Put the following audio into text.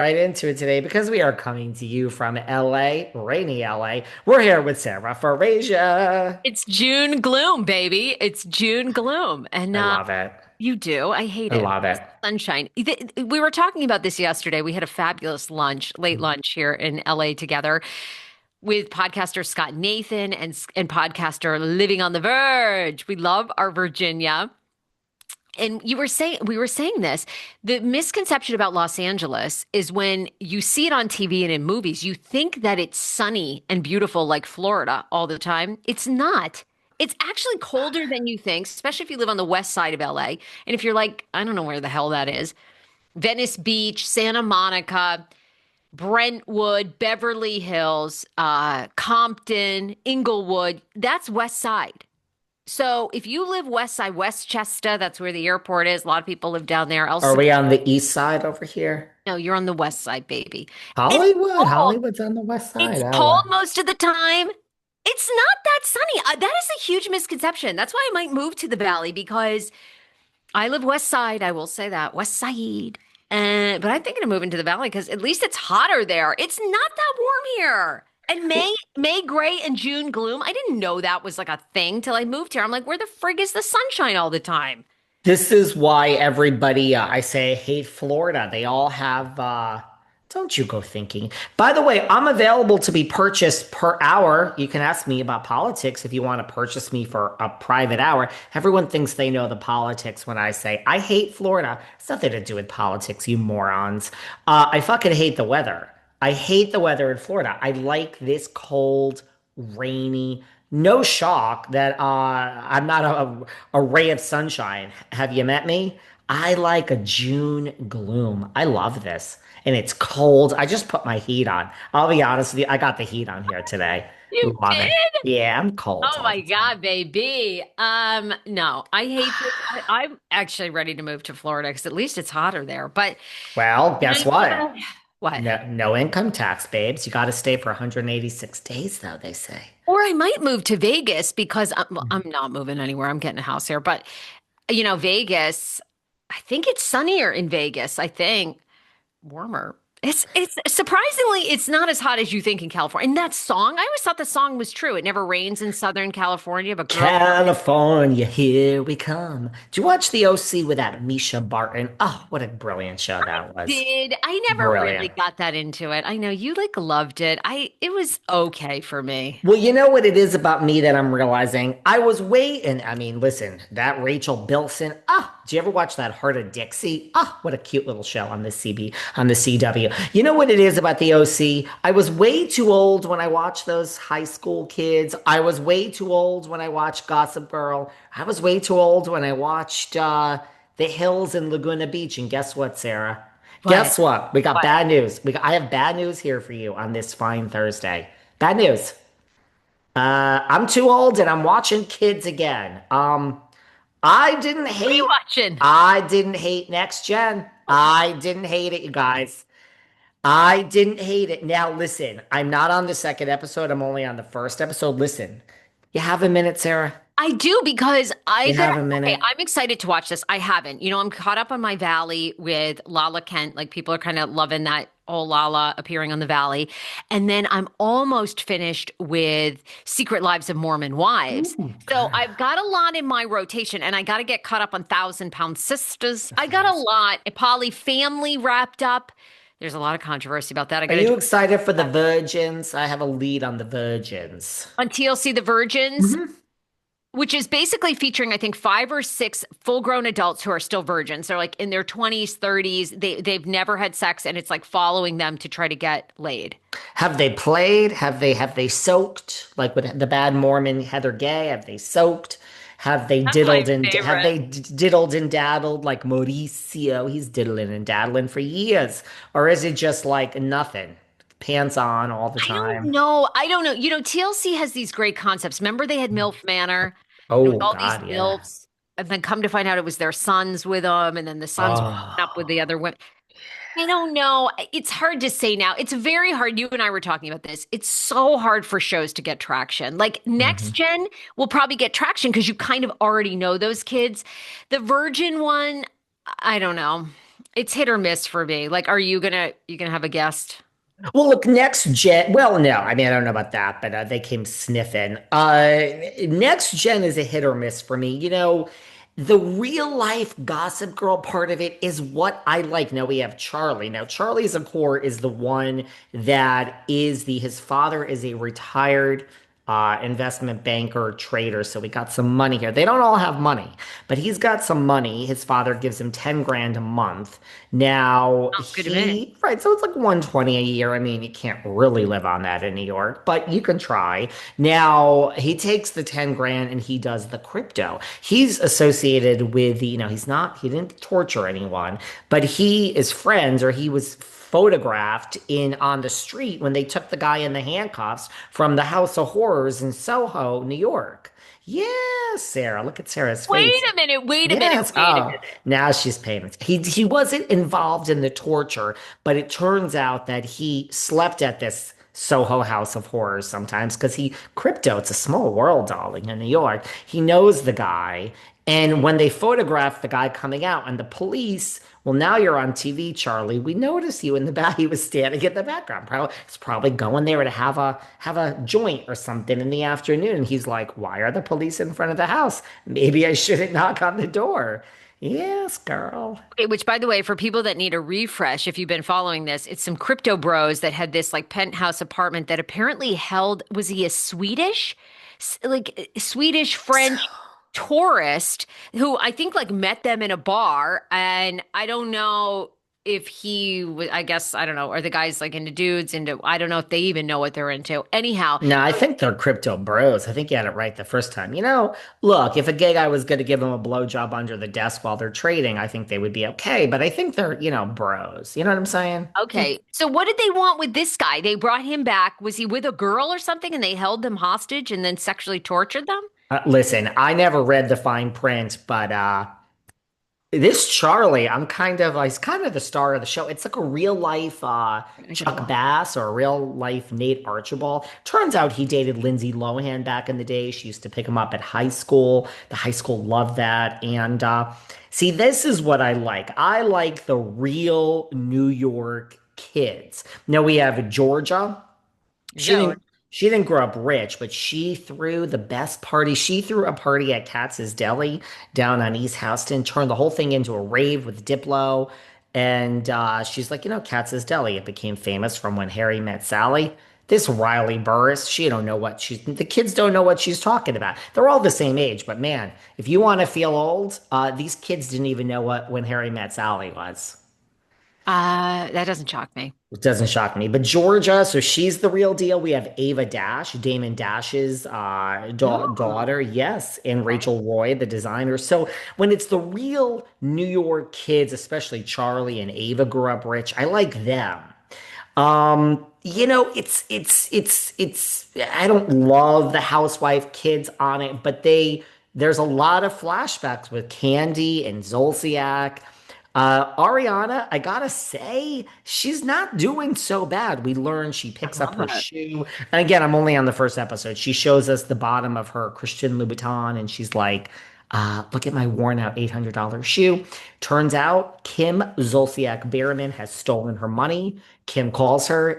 Right into it today because we are coming to you from LA, rainy LA. We're here with Sarah Farasia. It's June gloom, baby. It's June gloom. And I love it. you do. I hate I it. love it. Sunshine. We were talking about this yesterday. We had a fabulous lunch, late lunch here in LA together with podcaster Scott Nathan and podcaster Living on the Verge. We love our Virginia. And we were saying this, the misconception about Los Angeles is when you see it on TV and in movies, you think that it's sunny and beautiful like Florida all the time. It's not. It's actually colder than you think, especially if you live on the west side of LA. And if you're like, I don't know where the hell that is, Venice Beach, Santa Monica, Brentwood, Beverly Hills, Compton, Inglewood, that's west side. So if you live west side, Westchester, that's where the airport is. A lot of people live down there. Are we on the east side over here? No, you're on the west side, baby. It's Hollywood. cold. Hollywood's on the west side. It's Oh, cold well. most of the time. It's not that sunny. That is a huge misconception. That's why I might move to the valley because I live west side. I will say that west side. But I'm thinking of moving to the valley because at least it's hotter there. It's not that warm here. And May gray and June gloom. I didn't know that was like a thing till I moved here. I'm like, where the frig is the sunshine all the time? This is why everybody, I say, hate Florida. They all have, don't you go thinking. By the way, I'm available to be purchased per hour. You can ask me about politics if you want to purchase me for a private hour. Everyone thinks they know the politics when I say, I hate Florida. It's nothing to do with politics, you morons. I fucking hate the weather. I hate the weather in Florida. I like this cold, rainy, no shock that I'm not a ray of sunshine. Have you met me? I like a June gloom. I love this. And it's cold. I just put my heat on. I'll be honest with you. I got the heat on here today. You Love it. did? Yeah, I'm cold Oh all my the time. God, baby. No, I hate this. I'm actually ready to move to Florida because at least it's hotter there. But Well, guess what? what? No income tax, babes. You got to stay for 186 days, though, they say. Or I might move to Vegas because I'm not moving anywhere. I'm getting a house here. But Vegas, I think it's sunnier in Vegas. I think warmer. It's surprisingly it's not as hot as you think in California. And that song, I always thought the song was true. It never rains in Southern California, but girl, California, here we come. Did you watch The OC with that Misha Barton? Oh, what a brilliant show that was. I never really Brilliant. got that into it. I know you like loved it. It was okay for me. Well, you know what it is about me that I'm realizing? I was waiting. I mean, listen, that Rachel Bilson. Did you ever watch that Heart of Dixie? What a cute little show on the on the CW. You know what it is about the OC? I was way too old when I watched those high school kids. I was way too old when I watched Gossip Girl. I was way too old when I watched The Hills in Laguna Beach. And guess what, Sarah? But Guess what? We got what? bad news. I have bad news here for you on this fine Thursday. Bad news. I'm too old and I'm watching kids again. I didn't What are you hate watching? I didn't hate Next Gen. I didn't hate it, you guys. I didn't hate it. Now listen, I'm not on the second episode. I'm only on the first episode. Listen, you have a minute, Sarah? I do because You have a okay, minute? I'm excited to watch this. I haven't. I'm caught up on my Valley with Lala Kent. Like people are kind of loving that whole Lala appearing on the Valley. And then I'm almost finished with Secret Lives of Mormon Wives. Ooh, So good. I've got a lot in my rotation and I got to get caught up on Thousand Pound Sisters. I got a Yes. lot. Poly Family wrapped up. There's a lot of controversy about that. I Are got to do you excited for the Virgins? I have a lead on the Virgins. on TLC The Virgins. Mhm. Which is basically featuring, I think, 5 or 6 full-grown adults who are still virgins. They're like in their 20s, 30s. They've never had sex, and it's like following them to try to get laid. Have they played? Have they soaked? Like with the bad Mormon Heather Gay, have they soaked? That's my Have favorite. they diddled and daddled like Mauricio? He's diddling and daddling for years. Or is it just like nothing? Pants on all the I don't time. know. I don't know. TLC has these great concepts. Remember they had MILF Manor and with Oh all these God, yeah. MILFs, and then come to find out it was their sons with them, and then the sons were hooking up with Oh. the other women. I don't know. It's hard to say now. It's very hard. You and I were talking about this. It's so hard for shows to get traction. Like Next Mhm. Gen will probably get traction because you kind of already know those kids. The Virgin one, I don't know. It's hit or miss for me. Like, are you gonna have a guest? Well, look, next gen. Well, no, I mean, I don't know about that, but they came sniffing. Next gen is a hit or miss for me. The real life Gossip Girl part of it is what I like. Now we have Charlie. Now Charlie's core is the one that is his father is a retired investment banker, trader. So we got some money here. They don't all have money, but he's got some money. His father gives him 10 grand a month. Now Sounds good to me. right, so it's like 120 a year. I mean, you can't really live on that in New York, but you can try. Now he takes the 10 grand and he does the crypto. He's associated with he didn't torture anyone, but he is friends or he was photographed in on the street when they took the guy in the handcuffs from the House of Horrors in Soho, New York. Yes, Sarah. Look at Sarah's Wait face. a minute, wait a minute, Yes. wait a Oh, minute. now she's paying it. He wasn't involved in the torture, but it turns out that he slept at this Soho House of Horrors sometimes because crypto, it's a small world, darling, in New York. He knows the guy. And when they photographed the guy coming out and the police, well, now you're on TV, Charlie. We noticed you in the back. He was standing in the background. He's probably going there to have a joint or something in the afternoon. And he's like, "Why are the police in front of the house? Maybe I shouldn't knock on the door." Yes, girl. Okay, which by the way, for people that need a refresh, if you've been following this, it's some crypto bros that had this like penthouse apartment that apparently held, was he a Swedish So French tourist who I think like met them in a bar, and I don't know if he was, I guess, I don't know, are the guys like into dudes, into, I don't know if they even know what they're into. Anyhow, no, I think they're crypto bros. I think you had it right the first time. Look, if a gay guy was going to give him a blowjob under the desk while they're trading, I think they would be okay. But I think they're, bros. You know what I'm saying? okay. So what did they want with this guy? They brought him back. Was he with a girl or something and they held them hostage and then sexually tortured them? Listen, I never read the fine print, but this Charlie, he's kind of the star of the show. It's like a real life I gotta Chuck watch. Bass or a real life Nate Archibald. Turns out he dated Lindsay Lohan back in the day. She used to pick him up at high school. The high school loved that. And see, this is what I like. I like the real New York kids. Now we have Georgia. She Joe. didn't she didn't grow up rich, but she threw the best party. She threw a party at Katz's Deli down on East Houston, turned the whole thing into a rave with Diplo. And she's like, Katz's Deli. It became famous from when Harry met Sally. This Riley Burris, the kids don't know what she's talking about. They're all the same age, but man, if you want to feel old, these kids didn't even know what when Harry met Sally was. That doesn't shock me. It doesn't shock me. But Georgia, so she's the real deal. We have Ava Dash, Damon Dash's Ooh, daughter, yes, and okay. Rachel Roy, the designer. So when it's the real New York kids, especially Charlie and Ava grew up rich, I like them. It's I don't love the housewife kids on it, but there's a lot of flashbacks with Candy and Zolciak. Ariana, I gotta say, she's not doing so bad. We learn she I picks up love her it. shoe. And again, I'm only on the first episode. She shows us the bottom of her Christian Louboutin, and she's like, look at my worn out $800 shoe. Turns out Kim Zolciak Biermann has stolen her money. Kim calls her